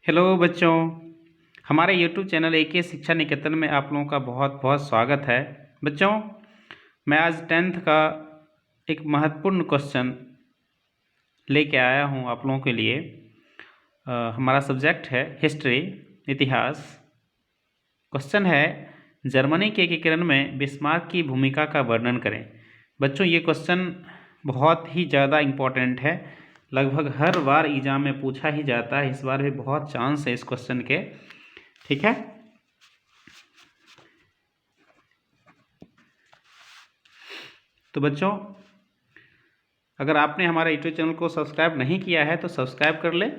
Hello बच्चों, हमारे YouTube channel एके शिक्षा निकेतन में आप लोगों का बहुत बहुत स्वागत है। बच्चों, मैं आज 10th का एक महत्वपूर्ण क्वेश्चन लेके आया हूँ आप लोगों के लिए। हमारा सब्जेक्ट है हिस्ट्री, इतिहास। क्वेश्चन है, जर्मनी के एकीकरण में बिस्मार्क की भूमिका का वर्णन करें। बच्चों, ये क्वेश्चन बहुत ही ज़्यादा इम्पोर्टेंट है, लगभग हर बार एग्जाम में पूछा ही जाता है। इस बार भी बहुत चांस है इस क्वेश्चन के, ठीक है। तो बच्चों, अगर आपने हमारे यूट्यूब चैनल को सब्सक्राइब नहीं किया है तो सब्सक्राइब कर लें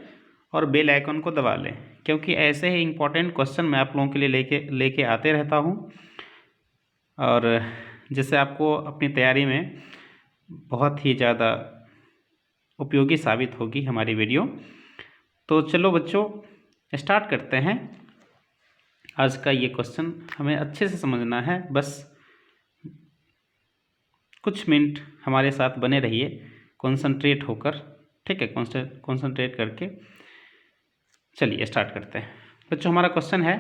और बेल आइकन को दबा लें, क्योंकि ऐसे ही इम्पोर्टेंट क्वेश्चन मैं आप लोगों के लिए लेके आते रहता हूँ और जिससे आपको अपनी तैयारी में बहुत ही ज़्यादा उपयोगी साबित होगी हमारी वीडियो। तो चलो बच्चों, स्टार्ट करते हैं। आज का ये क्वेश्चन हमें अच्छे से समझना है, बस कुछ मिनट हमारे साथ बने रहिए कॉन्संट्रेट होकर, ठीक है, कॉन्संट्रेट करके। चलिए स्टार्ट करते हैं। बच्चों, हमारा क्वेश्चन है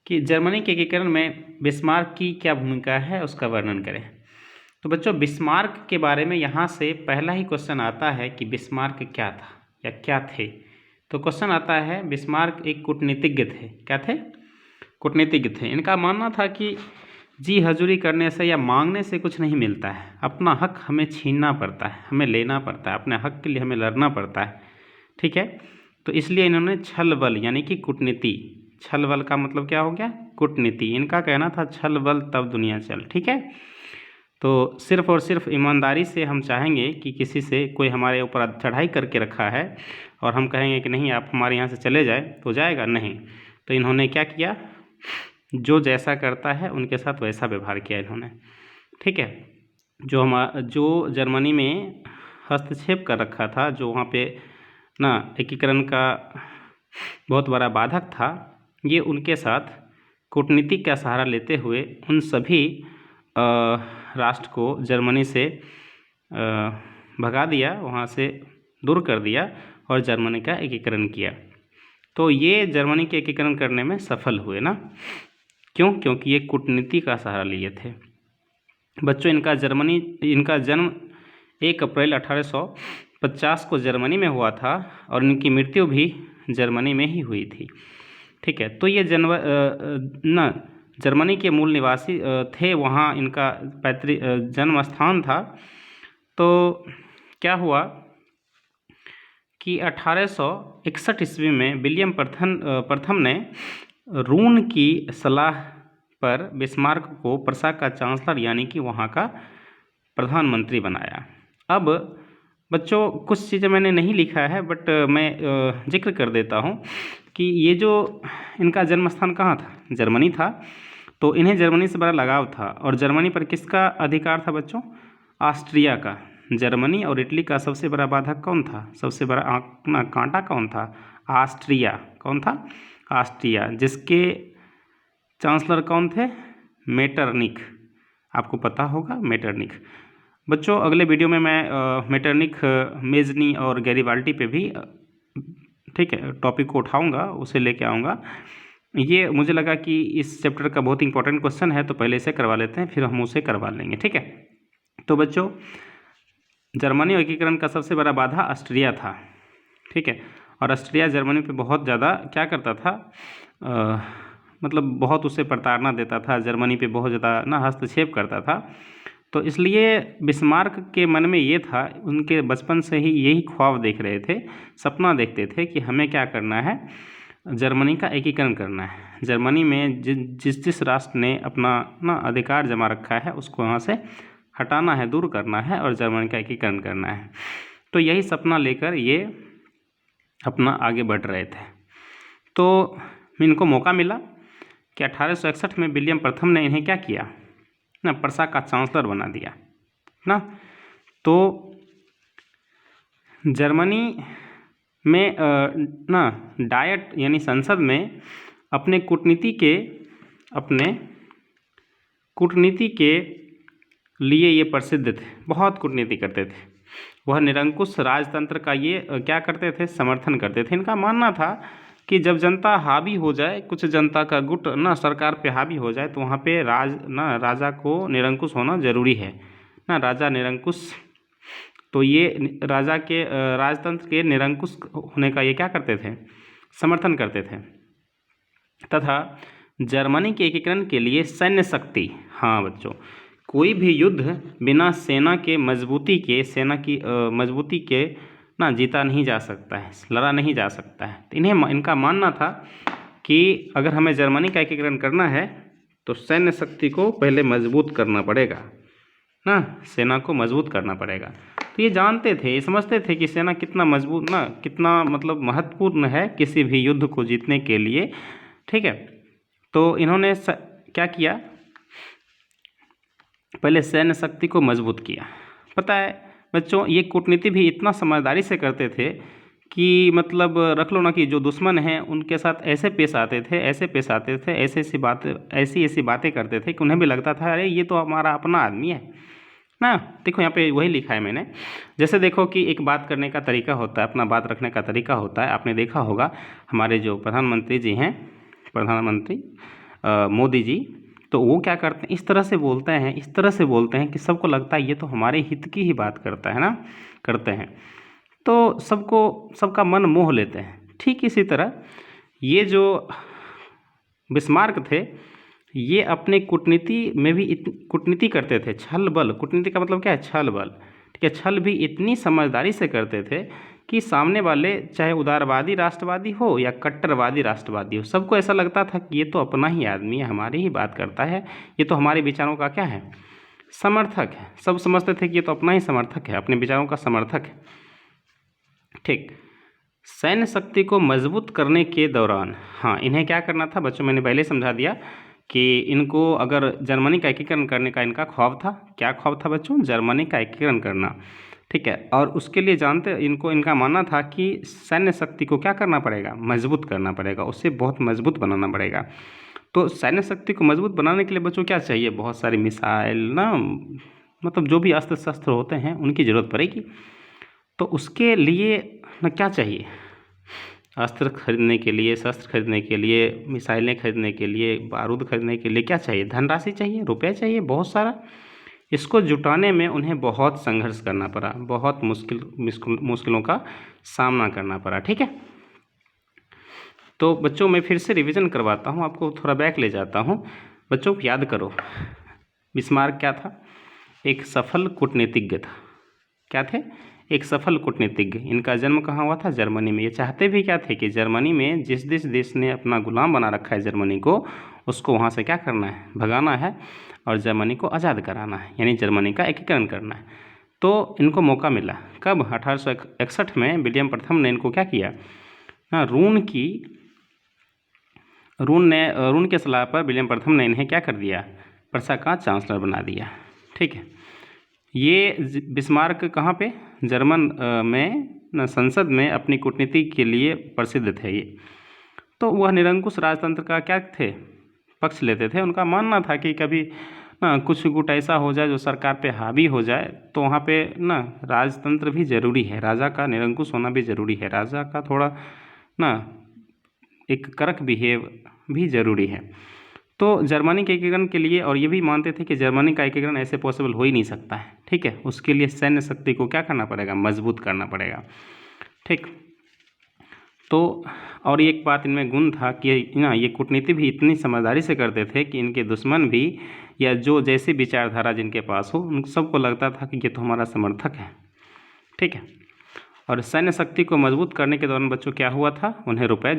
कि जर्मनी के एकीकरण में बिस्मार्क की क्या भूमिका है, उसका वर्णन करें। तो बच्चों, बिस्मार्क के बारे में यहाँ से पहला ही क्वेश्चन आता है कि बिस्मार्क क्या था या क्या थे। तो क्वेश्चन आता है, बिस्मार्क एक कूटनीतिज्ञ थे। क्या थे? कूटनीतिज्ञ थे। इनका मानना था कि जी हजूरी करने से या मांगने से कुछ नहीं मिलता है, अपना हक हमें छीनना पड़ता है, हमें लेना पड़ता है, अपने हक के लिए हमें लड़ना पड़ता है, ठीक है। तो इसलिए इन्होंने छल बल यानी कि कूटनीति, छल बल का मतलब क्या हो गया? कूटनीति। इनका कहना था छल बल तब दुनिया चल, ठीक है। तो सिर्फ और सिर्फ ईमानदारी से हम चाहेंगे कि किसी से कोई हमारे ऊपर चढ़ाई करके रखा है और हम कहेंगे कि नहीं आप हमारे यहाँ से चले जाए तो जाएगा नहीं। तो इन्होंने क्या किया? जो जैसा करता है उनके साथ वैसा व्यवहार किया इन्होंने, ठीक है। जो जर्मनी में हस्तक्षेप कर रखा था, जो वहाँ पे ना एकीकरण का बहुत बड़ा बाधक था, ये उनके साथ कूटनीति का सहारा लेते हुए उन सभी राष्ट्र को जर्मनी से भगा दिया, वहाँ से दूर कर दिया और जर्मनी का एकीकरण किया। तो ये जर्मनी के एकीकरण करने में सफल हुए ना। क्यों? क्योंकि ये कूटनीति का सहारा लिए थे। बच्चों, इनका जन्म 1 अप्रैल 1850 को जर्मनी में हुआ था और इनकी मृत्यु भी जर्मनी में ही हुई थी, ठीक है। तो ये जर्मनी के मूल निवासी थे, वहाँ इनका पैतृक जन्म स्थान था। तो क्या हुआ कि 1861 ईस्वी में विलियम प्रथम ने रून की सलाह पर बिस्मार्क को प्रसा का चांसलर यानी कि वहाँ का प्रधानमंत्री बनाया। अब बच्चों, कुछ चीज़ें मैंने नहीं लिखा है बट मैं जिक्र कर देता हूँ कि ये जो इनका जन्म स्थान कहाँ था? जर्मनी था। तो इन्हें जर्मनी से बड़ा लगाव था। और जर्मनी पर किसका अधिकार था बच्चों? ऑस्ट्रिया का। जर्मनी और इटली का सबसे बड़ा बाधक कौन था? सबसे बड़ा कांटा कौन था? ऑस्ट्रिया। कौन था? ऑस्ट्रिया, जिसके चांसलर कौन थे? मेटरनिख। आपको पता होगा मेटरनिख। बच्चों, अगले वीडियो में मैं मेटरनिख, मेजनी और गैरीबाल्डी पे भी ठीक है टॉपिक को उठाऊंगा, उसे लेके आऊँगा। ये मुझे लगा कि इस चैप्टर का बहुत इंपॉर्टेंट क्वेश्चन है, तो पहले इसे करवा लेते हैं, फिर हम उसे करवा लेंगे, ठीक है। तो बच्चों, जर्मनी एकीकरण का सबसे बड़ा बाधा ऑस्ट्रिया था, ठीक है। और ऑस्ट्रिया जर्मनी पे बहुत ज़्यादा क्या करता था, मतलब बहुत उसे प्रताड़ना देता था, जर्मनी पे बहुत ज़्यादा ना हस्तक्षेप करता था। तो इसलिए बिस्मार्क के मन में ये था, उनके बचपन से ही यही ख्वाब देख रहे थे, सपना देखते थे कि हमें क्या करना है, जर्मनी का एकीकरण करना है। जर्मनी में जिस राष्ट्र ने अपना ना अधिकार जमा रखा है उसको वहाँ से हटाना है, दूर करना है और जर्मनी का एकीकरण करना है। तो यही सपना लेकर ये अपना आगे बढ़ रहे थे। तो इनको मौका मिला कि 1861 में विलियम प्रथम ने इन्हें क्या किया ना, प्रसा का चांसलर बना दिया ना। तो जर्मनी में ना डायट यानी संसद में अपने कूटनीति के लिए ये प्रसिद्ध थे, बहुत कूटनीति करते थे। वह निरंकुश राजतंत्र का ये क्या करते थे, समर्थन करते थे। इनका मानना था कि जब जनता हावी हो जाए, कुछ जनता का गुट ना सरकार पे हावी हो जाए, तो वहाँ पे राजा को निरंकुश होना जरूरी है ना, राजा निरंकुश। तो ये राजा के राजतंत्र के निरंकुश होने का ये क्या करते थे, समर्थन करते थे। तथा जर्मनी के एकीकरण के लिए सैन्य शक्ति, हाँ बच्चों, कोई भी युद्ध बिना सेना की मजबूती के ना जीता नहीं जा सकता है, लड़ा नहीं जा सकता है। तो इनका मानना था कि अगर हमें जर्मनी का एकीकरण करना है तो सैन्य शक्ति को पहले मजबूत करना पड़ेगा ना, सेना को मजबूत करना पड़ेगा। तो ये जानते थे, ये समझते थे कि सेना कितना मजबूत ना, कितना मतलब महत्वपूर्ण है किसी भी युद्ध को जीतने के लिए, ठीक है। तो इन्होंने क्या किया, पहले सैन्य शक्ति को मजबूत किया। पता है बच्चों, ये कूटनीति भी इतना समझदारी से करते थे कि मतलब रख लो ना कि जो दुश्मन हैं उनके साथ ऐसे पेश आते थे, ऐसी बातें करते थे कि उन्हें भी लगता था अरे ये तो हमारा अपना आदमी है ना। देखो यहाँ पे वही लिखा है मैंने, जैसे देखो कि एक बात करने का तरीका होता है, अपना बात रखने का तरीका होता है। आपने देखा होगा हमारे जो प्रधानमंत्री जी हैं, प्रधानमंत्री मोदी जी, तो वो क्या करते हैं, इस तरह से बोलते हैं कि सबको लगता है ये तो हमारे हित की ही बात करता है ना, करते हैं, तो सबका मन मोह लेते हैं। ठीक इसी तरह ये जो बिस्मार्क थे, ये अपने कूटनीति में भी कूटनीति करते थे, छल बल। कूटनीति का मतलब क्या है, छल बल, ठीक है। छल भी इतनी समझदारी से करते थे कि सामने वाले चाहे उदारवादी राष्ट्रवादी हो या कट्टरवादी राष्ट्रवादी हो, सबको ऐसा लगता था कि ये तो अपना ही आदमी है, हमारी ही बात करता है, ये तो हमारे विचारों का क्या है, समर्थक है। सब समझते थे कि ये तो अपना ही समर्थक है, अपने विचारों का समर्थक है, ठीक। सैन्य शक्ति को मजबूत करने के दौरान, हाँ, इन्हें क्या करना था बच्चों, मैंने पहले समझा दिया कि इनको अगर जर्मनी का एकीकरण करने का इनका ख्वाब था। क्या ख्वाब था बच्चों, जर्मनी का एकीकरण करना, ठीक है। और उसके लिए इनका मानना था कि सैन्य शक्ति को क्या करना पड़ेगा, मजबूत करना पड़ेगा, उसे बहुत मजबूत बनाना पड़ेगा। तो सैन्य शक्ति को मजबूत बनाने के लिए बच्चों क्या चाहिए, बहुत सारी मिसाइल ना, मतलब जो भी अस्त्र शस्त्र होते हैं उनकी ज़रूरत पड़ेगी। तो उसके लिए ना क्या चाहिए, अस्त्र खरीदने के लिए, शस्त्र खरीदने के लिए, मिसाइलें खरीदने के लिए, बारूद खरीदने के लिए क्या चाहिए, धनराशि चाहिए, रुपये चाहिए बहुत सारा। इसको जुटाने में उन्हें बहुत संघर्ष करना पड़ा, बहुत मुश्किलों का सामना करना पड़ा, ठीक है। तो बच्चों मैं फिर से रिवीजन करवाता हूँ, आपको थोड़ा बैक ले जाता हूँ। बच्चों याद करो, बिस्मार्क क्या था, एक सफल कूटनीतिज्ञ था। क्या थे, एक सफल कूटनीतिज्ञ। इनका जन्म कहाँ हुआ था, जर्मनी में। ये चाहते भी क्या थे कि जर्मनी में जिस देश ने अपना गुलाम बना रखा है जर्मनी को, उसको वहाँ से क्या करना है, भगाना है और जर्मनी को आज़ाद कराना है, यानी जर्मनी का एकीकरण करना है। तो इनको मौका मिला कब, 1861 में विलियम प्रथम ने इनको क्या किया, रून के सलाह पर विलियम प्रथम ने इन्हें क्या कर दिया, प्रशा का चांसलर बना दिया, ठीक है। ये बिस्मार्क कहाँ पे, जर्मन में संसद में अपनी कूटनीति के लिए प्रसिद्ध थे ये। तो वह निरंकुश राजतंत्र का क्या थे, पक्ष लेते थे। उनका मानना था कि कभी ना कुछ गुट ऐसा हो जाए जो सरकार पे हावी हो जाए, तो वहाँ पे ना राजतंत्र भी ज़रूरी है, राजा का निरंकुश होना भी ज़रूरी है, राजा का थोड़ा ना एक करक बिहेव भी ज़रूरी है। तो जर्मनी के एकीकरण के लिए, और ये भी मानते थे कि जर्मनी का एकीकरण ऐसे पॉसिबल हो ही नहीं सकता है, ठीक है। उसके लिए सैन्य शक्ति को क्या करना पड़ेगा, मजबूत करना पड़ेगा, ठीक। तो और एक बात इनमें गुण था कि ना ये कूटनीति भी इतनी समझदारी से करते थे कि इनके दुश्मन भी या जो जैसी विचारधारा जिनके पास हो, उन सबको लगता था कि ये तो हमारा समर्थक है, ठीक है। और सैन्य शक्ति को मजबूत करने के दौरान बच्चों क्या हुआ था, उन्हें रुपए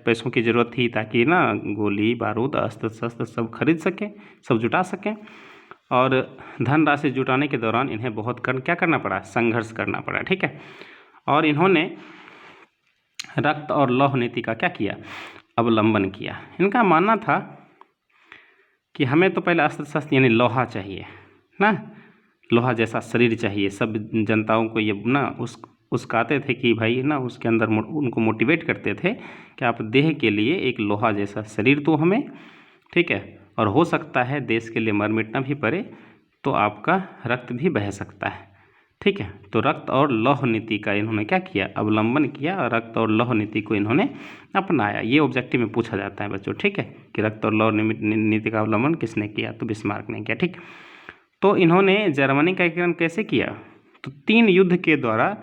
पैसों की ज़रूरत थी, ताकि ना गोली बारूद अस्त्र शस्त्र सब खरीद सकें, सब जुटा सकें। और धनराशि जुटाने के दौरान इन्हें बहुत क्या करना पड़ा, संघर्ष करना पड़ा, ठीक है। और इन्होंने रक्त और लौह नीति का क्या किया, अवलंबन किया। इनका मानना था कि हमें तो पहले अस्त्र शस्त्र यानी लोहा चाहिए ना, लोहा जैसा शरीर चाहिए। सब जनताओं को ये ना उसकाते थे कि भाई ना, उसके अंदर उनको मोटिवेट करते थे कि आप देह के लिए एक लोहा जैसा शरीर तो हमें, ठीक है। और हो सकता है देश के लिए मर मिटना भी पड़े तो आपका रक्त भी बह सकता है, ठीक है। तो रक्त और लौह नीति का इन्होंने क्या किया, अवलंबन किया, और रक्त और लौह नीति को इन्होंने अपनाया। ये ऑब्जेक्टिव में पूछा जाता है बच्चों, ठीक है, कि रक्त और लौह नीति का अवलंबन किसने किया, तो बिस्मार्क ने किया। ठीक, तो इन्होंने जर्मनी का एकीकरण कैसे किया, तो 3 युद्ध के द्वारा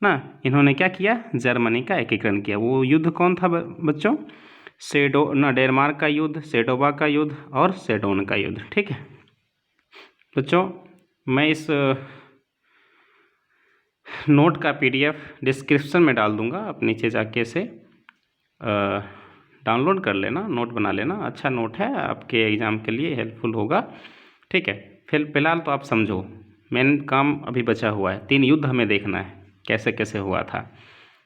ना इन्होंने क्या किया, जर्मनी का एकीकरण किया। वो युद्ध कौन था बच्चों, डेनमार्क का युद्ध, सेडोवा का युद्ध और सेडोन का युद्ध। ठीक है बच्चों, मैं इस नोट का PDF डिस्क्रिप्शन में डाल दूंगा, आप नीचे जाके से डाउनलोड कर लेना, नोट बना लेना। अच्छा नोट है, आपके एग्ज़ाम के लिए हेल्पफुल होगा। ठीक है, फिलहाल तो आप समझो, मेन काम अभी बचा हुआ है, 3 युद्ध हमें देखना है कैसे कैसे हुआ था।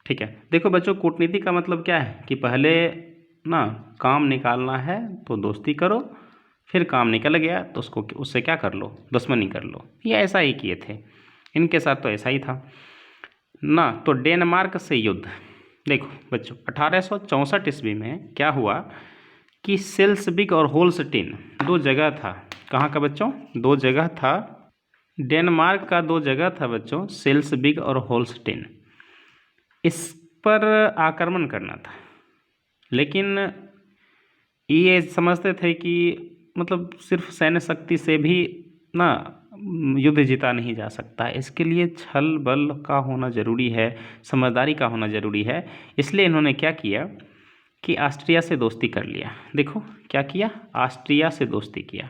ठीक है, देखो बच्चों, कूटनीति का मतलब क्या है कि पहले ना काम निकालना है तो दोस्ती करो, फिर काम निकल गया तो उससे क्या कर लो, दुश्मनी कर लो। ये ऐसा ही किए थे, इनके साथ तो ऐसा ही था ना। तो डेनमार्क से युद्ध, देखो बच्चों 1864 ईस्वी में क्या हुआ कि सेल्सबिक और होल्स्टीन 2 जगह था। कहाँ का बच्चों, 2 जगह था, डेनमार्क का 2 जगह था बच्चों, सेल्सबिक और होल्स्टीन। इस पर आक्रमण करना था, लेकिन ये समझते थे कि मतलब सिर्फ सैन्य शक्ति से भी ना युद्ध जीता नहीं जा सकता है, इसके लिए छल बल का होना ज़रूरी है, समझदारी का होना ज़रूरी है। इसलिए इन्होंने क्या किया कि ऑस्ट्रिया से दोस्ती कर लिया। देखो क्या किया, ऑस्ट्रिया से दोस्ती किया,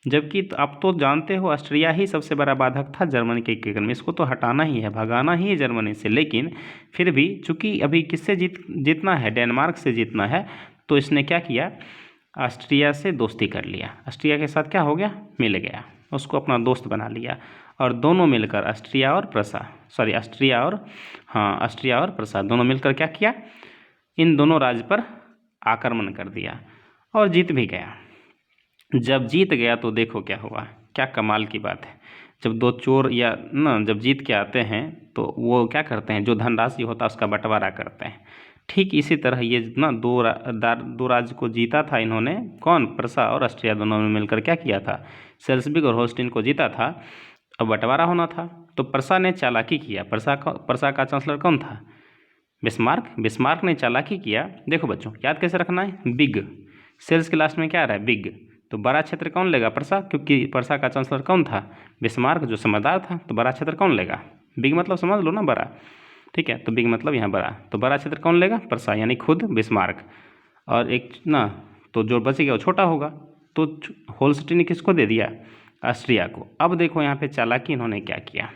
जबकि आप तो जानते हो ऑस्ट्रिया ही सबसे बड़ा बाधक था जर्मनी के एकीकरण में, इसको तो हटाना ही है, भगाना ही है जर्मनी से। लेकिन फिर भी चूंकि अभी किससे जीतना है, डेनमार्क से जीतना है, तो इसने क्या किया, ऑस्ट्रिया से दोस्ती कर लिया। ऑस्ट्रिया के साथ क्या हो गया, मिल गया, उसको अपना दोस्त बना लिया, और दोनों मिलकर ऑस्ट्रिया और प्रसा दोनों मिलकर क्या किया, इन दोनों राज्य पर आक्रमण कर दिया और जीत भी गया। जब जीत गया तो देखो क्या हुआ, क्या कमाल की बात है। जब 2 चोर या ना जब जीत के आते हैं तो वो क्या करते हैं, जो धनराशि होता है उसका बंटवारा करते हैं। ठीक इसी तरह ये ना 2 राज्य को जीता था इन्होंने, कौन, प्रसा और ऑस्ट्रिया दोनों ने मिलकर क्या किया था, सेल्सबिक और होल्स्टीन को जीता था। अब बंटवारा होना था, तो प्रसा ने चालाकी किया। प्रसा का चांसलर कौन था, बिस्मार्क ने चालाकी किया। देखो बच्चों याद कैसे रखना है, बिग, सेल्स के लास्ट में क्या आ रहा है, बिग, तो बड़ा क्षेत्र कौन लेगा, प्रसा, क्योंकि प्रसा का चांसलर कौन था, बिस्मार्क, जो समझदार था। तो बड़ा क्षेत्र कौन लेगा, बिग मतलब समझ लो ना बड़ा, ठीक है, तो बिग मतलब यहाँ बड़ा, तो बड़ा क्षेत्र कौन लेगा, प्रसा, यानी खुद बिस्मार्क। और एक ना तो जो बच गया वो छोटा होगा, तो होल्स्टीन ने किसको दे दिया, ऑस्ट्रिया को। अब देखो यहाँ पे चालाकी इन्होंने क्या किया,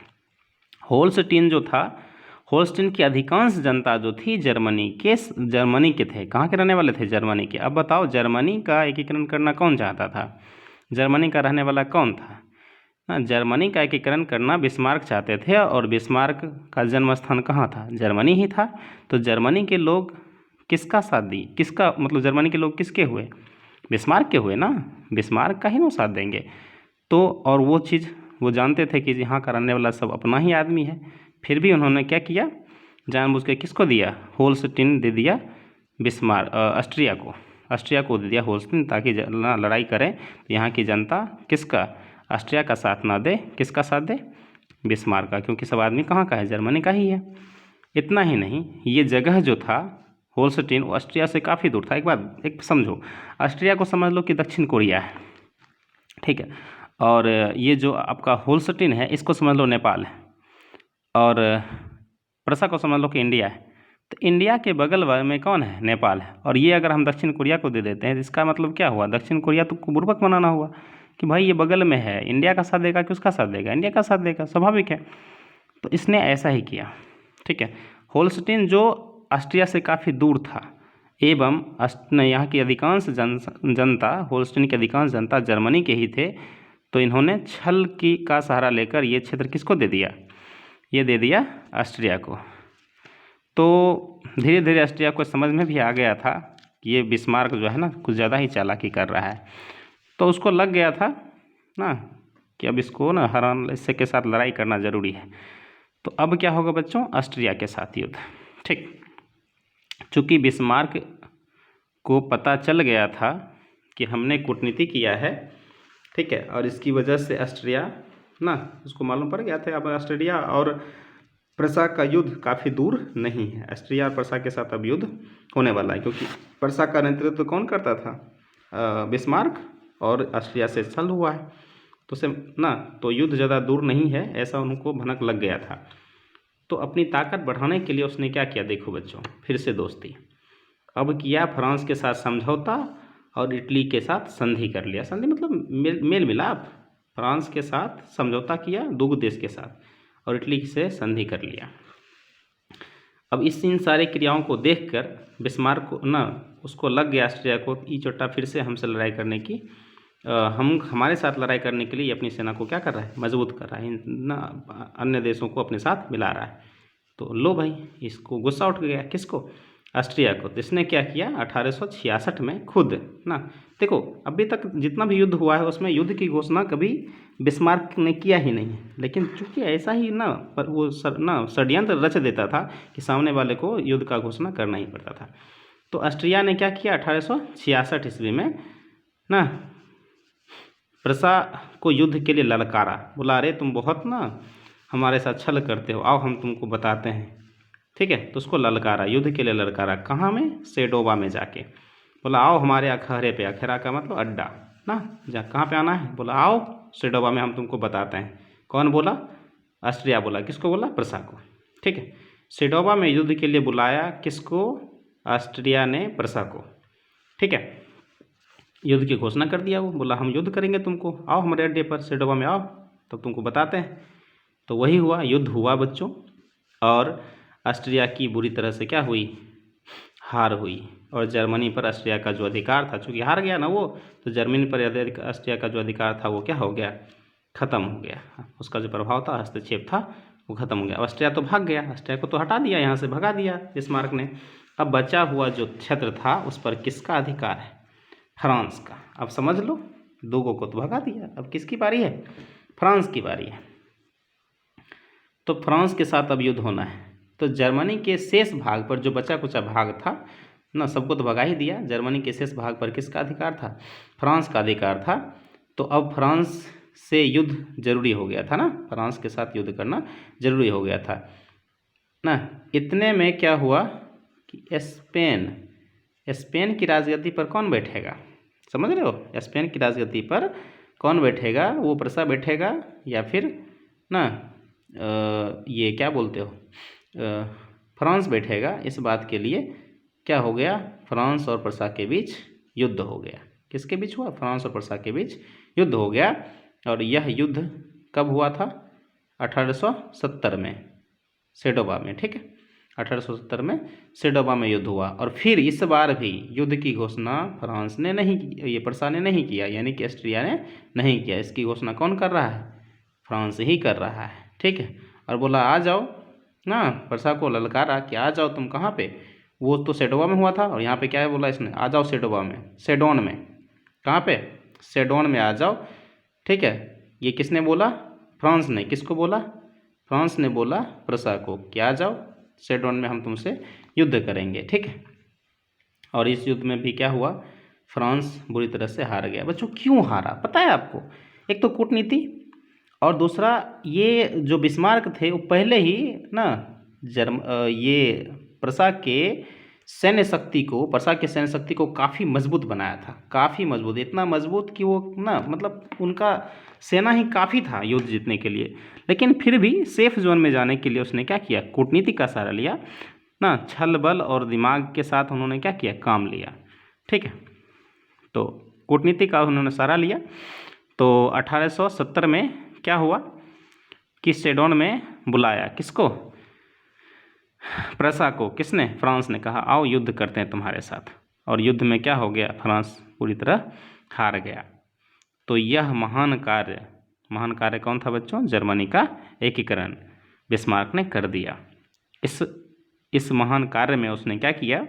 होल्स्टीन जो था, होल्स्टीन की अधिकांश जनता जो थी जर्मनी के थे, कहाँ के रहने वाले थे, जर्मनी के। अब बताओ जर्मनी का एकीकरण करना कौन चाहता था, जर्मनी का रहने वाला कौन था, जर्मनी का एकीकरण करना बिस्मार्क चाहते थे, और बिस्मार्क का जन्म स्थान कहाँ था, जर्मनी ही था। तो जर्मनी के लोग किसका साथ दी, किसका मतलब जर्मनी के लोग किसके हुए, बिस्मार्क के हुए ना, बिस्मार्क का ही ना साथ देंगे। तो और वो चीज़ वो जानते थे कि यहाँ का रहने वाला सब अपना ही आदमी है, फिर भी उन्होंने क्या किया, जानबूझ के किसको दिया, होल्स्टीन दे दिया, ऑस्ट्रिया को दे दिया होल्स्टीन, ताकि लड़ाई करें तो यहाँ की जनता किसका, ऑस्ट्रिया का साथ ना दे, किसका साथ दे, बिस्मार्क का, क्योंकि सब आदमी कहाँ का है, जर्मनी का ही है। इतना ही नहीं, ये जगह जो था होल्स्टीन, ऑस्ट्रिया से काफ़ी दूर था। एक समझो, ऑस्ट्रिया को समझ लो कि दक्षिण कोरिया है, ठीक है, और ये जो आपका होल्स्टीन है इसको समझ लो नेपाल है, और प्रसा को समझ लो कि इंडिया है। तो इंडिया के बगल में कौन है, नेपाल है। और ये अगर हम दक्षिण कोरिया को दे देते हैं तो इसका मतलब क्या हुआ, दक्षिण कोरिया तो बुर्बक बनाना हुआ कि भाई ये बगल में है, इंडिया का साथ देगा कि उसका साथ देगा, इंडिया का साथ देगा, स्वाभाविक है। तो इसने ऐसा ही किया, ठीक है। होल्स्टीन जो ऑस्ट्रिया से काफ़ी दूर था, एवं यहाँ की अधिकांश जनता, होल्स्टीन की अधिकांश जनता जर्मनी के ही थे, तो इन्होंने छल का सहारा लेकर ये क्षेत्र किसको दे दिया, ये दे दिया ऑस्ट्रिया को। तो धीरे धीरे ऑस्ट्रिया को समझ में भी आ गया था कि ये बिस्मार्क जो है ना कुछ ज़्यादा ही चालाकी कर रहा है, तो उसको लग गया था ना कि अब इसको ना इससे के साथ लड़ाई करना ज़रूरी है। तो अब क्या होगा बच्चों, ऑस्ट्रिया के साथ युद्ध, ठीक। चूँकि बिस्मार्क को पता चल गया था कि हमने कूटनीति किया है, ठीक है, और इसकी वजह से ऑस्ट्रिया ना, उसको मालूम पड़ गया था अब ऑस्ट्रिया और प्रसा का युद्ध काफ़ी दूर नहीं है। ऑस्ट्रिया और प्रसा के साथ अब युद्ध होने वाला है, क्योंकि प्रसा का नेतृत्व कौन करता था? बिस्मार्क, और ऑस्ट्रिया से छल हुआ है, तो से ना, तो युद्ध ज़्यादा दूर नहीं है, ऐसा उनको भनक लग गया था। तो अपनी ताकत बढ़ाने के लिए उसने क्या किया? देखो बच्चों, फिर से दोस्ती अब किया, फ्रांस के साथ समझौता और इटली के साथ संधि कर लिया। संधि मतलब मेल मिलाप। फ्रांस के साथ समझौता किया दो देश के साथ, और इटली से संधि कर लिया। अब इन सारे क्रियाओं को देखकर बिस्मार्क को ना, उसको लग गया ऑस्ट्रिया को, ई चोटा फिर से हमसे लड़ाई करने की, हमारे साथ लड़ाई करने के लिए अपनी सेना को क्या कर रहा है? मजबूत कर रहा है ना, अन्य देशों को अपने साथ मिला रहा है। तो लो भाई, इसको गुस्सा उठ गया, किसको? ऑस्ट्रिया को। तो इसने क्या किया? 1866 में खुद ना, देखो अभी तक जितना भी युद्ध हुआ है उसमें युद्ध की घोषणा कभी बिस्मार्क ने किया ही नहीं, लेकिन चूंकि ऐसा ही ना, पर वो षड्यंत्र रच देता था कि सामने वाले को युद्ध का घोषणा करना ही पड़ता था। तो ऑस्ट्रिया ने क्या किया? 1866 ईस्वी में ना, प्रसा को युद्ध के लिए ललकारा, बोला अरे तुम बहुत ना हमारे साथ छल करते हो, आओ हम तुमको बताते हैं, ठीक है। तो उसको ललकारा, युद्ध के लिए ललकारा, कहाँ में? सेडोवा में जाके बोला आओ हमारे अखाड़े पे, अखाड़ा का मतलब अड्डा ना, जहाँ कहाँ पे आना है? बोला आओ सेडोवा में, हम तुमको बताते हैं। कौन बोला? ऑस्ट्रिया बोला। किसको बोला? प्रसा को, ठीक है। सेडोवा में युद्ध के लिए बुलाया, किसको? ऑस्ट्रिया ने प्रसा को, ठीक है। युद्ध की घोषणा कर दिया, वो बोला हम युद्ध करेंगे तुमको, आओ हमारे अड्डे पर, सेडोवा में आओ, तब तुमको बताते हैं। तो वही हुआ, युद्ध हुआ बच्चों, और ऑस्ट्रिया की बुरी तरह से क्या हुई? हार हुई, और जर्मनी पर ऑस्ट्रिया का जो अधिकार था, चूँकि हार गया ना वो, तो जर्मनी पर ऑस्ट्रिया का जो अधिकार था वो क्या हो गया? ख़त्म हो गया। उसका जो प्रभाव था, हस्तक्षेप था, वो ख़त्म हो गया। ऑस्ट्रिया तो भाग गया, ऑस्ट्रिया को तो हटा दिया, यहाँ से भगा दिया बिस्मार्क ने। अब बचा हुआ जो क्षेत्र था उस पर किसका अधिकार है? फ्रांस का। अब समझ लो, दोगों को तो भगा दिया, अब किसकी बारी है? फ्रांस की बारी है। तो फ्रांस के साथ अब युद्ध होना है। तो जर्मनी के शेष भाग पर, जो बचा कुचा भाग था ना, सबको तो भगा ही दिया, जर्मनी के शेष भाग पर किसका अधिकार था? फ्रांस का अधिकार था। तो अब फ्रांस से युद्ध जरूरी हो गया था ना, फ्रांस के साथ युद्ध करना जरूरी हो गया था ना। इतने में क्या हुआ कि स्पेन की राजगद्दी पर कौन बैठेगा? समझ रहे हो? स्पेन की राजगद्दी पर कौन बैठेगा? वो प्रसा बैठेगा, या फिर ना ये क्या बोलते हो, फ्रांस बैठेगा। इस बात के लिए क्या हो गया? फ्रांस और प्रसा के बीच युद्ध हो गया। किसके बीच हुआ? फ्रांस और प्रसा के बीच युद्ध हो गया। और यह युद्ध कब हुआ था? 1870 में सेडोवा में, ठीक है। 1870 में सेडोवा में युद्ध हुआ। और फिर इस बार भी युद्ध की घोषणा फ्रांस ने नहीं की, ये प्रसा ने नहीं किया, यानी कि ऑस्ट्रिया ने नहीं किया। इसकी घोषणा कौन कर रहा है? फ्रांस ही कर रहा है, ठीक है। और बोला आ जाओ ना, प्रसा को ललकारा कि आ जाओ तुम कहाँ पे? वो तो सेडोवा में हुआ था, और यहाँ पे क्या है बोला इसने? आ जाओ सेडोवा में, सेडोन में। कहाँ पे? सेडोन में आ जाओ, ठीक है। ये किसने बोला? फ्रांस ने। किसको बोला? फ्रांस ने बोला प्रसा को कि आ जाओ सेडोन में, हम तुमसे युद्ध करेंगे, ठीक है। और इस युद्ध में भी क्या हुआ? फ्रांस बुरी तरह से हार गया। बच्चों क्यों हारा पता है आपको? एक तो कूटनीति, और दूसरा ये जो बिस्मार्क थे वो पहले ही ना ये प्रसा के सैन्य शक्ति को काफ़ी मजबूत बनाया था, काफ़ी मजबूत, इतना मजबूत कि वो ना मतलब उनका सेना ही काफ़ी था युद्ध जीतने के लिए। लेकिन फिर भी सेफ जोन में जाने के लिए उसने क्या किया? कूटनीति का सहारा लिया ना, छल बल और दिमाग के साथ उन्होंने क्या किया? काम लिया, ठीक है। तो कूटनीति का उन्होंने सहारा लिया। तो 1870 में क्या हुआ कि सेडोन में बुलाया, किसको? प्रसा को। किसने? फ्रांस ने कहा आओ युद्ध करते हैं तुम्हारे साथ। और युद्ध में क्या हो गया? फ्रांस पूरी तरह हार गया। तो यह महान कार्य कौन था बच्चों? जर्मनी का एकीकरण बिस्मार्क ने कर दिया। इस महान कार्य में उसने क्या किया?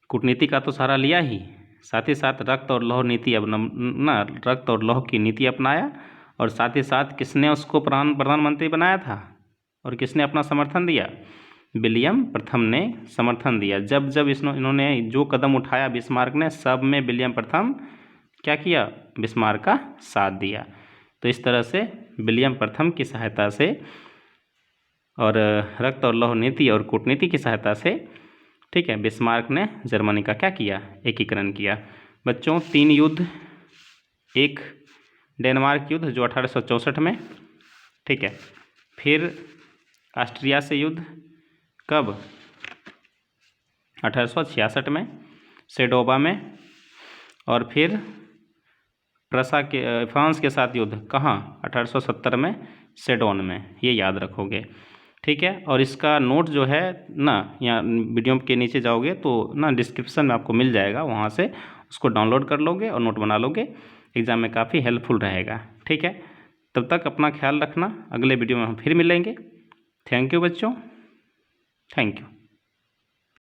कूटनीति का तो सहारा लिया ही, साथ ही साथ रक्त और लौह की नीति अपनाया। और साथ ही साथ किसने उसको प्रधानमंत्री बनाया था, और किसने अपना समर्थन दिया? विलियम प्रथम ने समर्थन दिया। जब जब इन्होंने जो कदम उठाया बिस्मार्क ने, सब में विलियम प्रथम क्या किया? बिस्मार्क का साथ दिया। तो इस तरह से विलियम प्रथम की सहायता से और रक्त और लौह नीति और कूटनीति की सहायता से, ठीक है, बिस्मार्क ने जर्मनी का क्या किया, एकीकरण किया। बच्चों 3 युद्ध, एक डेनमार्क युद्ध जो 1864 में, ठीक है, फिर ऑस्ट्रिया से युद्ध कब, 1866 में सेडोबा में, और फिर फ्रांस के साथ युद्ध कहाँ, 1870 में सेडोन में। ये याद रखोगे, ठीक है। और इसका नोट जो है ना, यहाँ वीडियो के नीचे जाओगे तो ना डिस्क्रिप्शन में आपको मिल जाएगा, वहाँ से उसको डाउनलोड कर लोगे और नोट बना लोगे, एग्ज़ाम में काफ़ी हेल्पफुल रहेगा, ठीक है। तब तक अपना ख्याल रखना, अगले वीडियो में हम फिर मिलेंगे। थैंक यू बच्चों, थैंक यू।